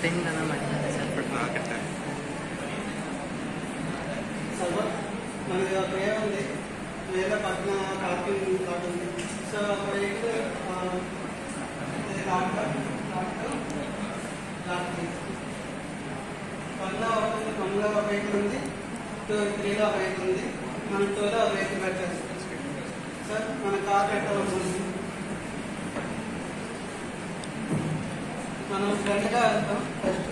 Spin ka naman. Bakit tayo? Server మనకి ఒక ఏ ఉంది లేదా పక్కన కార్టూన్ కార్డు ఉంది సో వెహికల్ వన్లో ఒక వెహికల్ ఉంది 3లో ఒక వెహికల్ ఉంది మనం 2లో ఒక వెహికల్ పెట్టాలి సార్ మన కార్ పెట్టవలసి ఉంది మనం ఫ్రంట్గా వెళ్తాం ఫస్ట్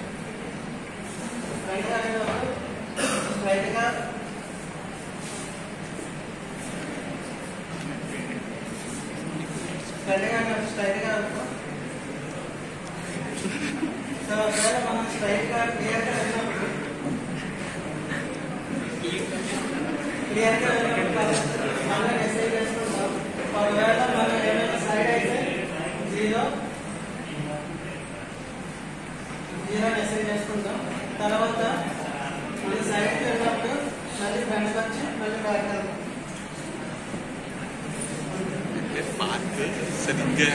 ఫ్రంట్గా వెళ్ళినప్పుడు స్ట్రైట్గా స్ట్రైట్గా వెళ్తాం సో ఒకవేళ మనం స్ట్రైట్గా క్లియర్గా వెళ్ళినప్పుడు మనం మెసేజ్ చేసుకుంటాం ఒకవేళ మనం ఏమైనా సైడ్ అయితే జీరో మెసేజ్ చేసుకుంటాం తర్వాత మళ్ళీ సైడ్కి వెళ్ళినప్పుడు మళ్ళీ ఫ్రంట్కి వచ్చి మళ్ళీ బ్యాక్ వెళ్తాం పార్క్ సరిగ్గా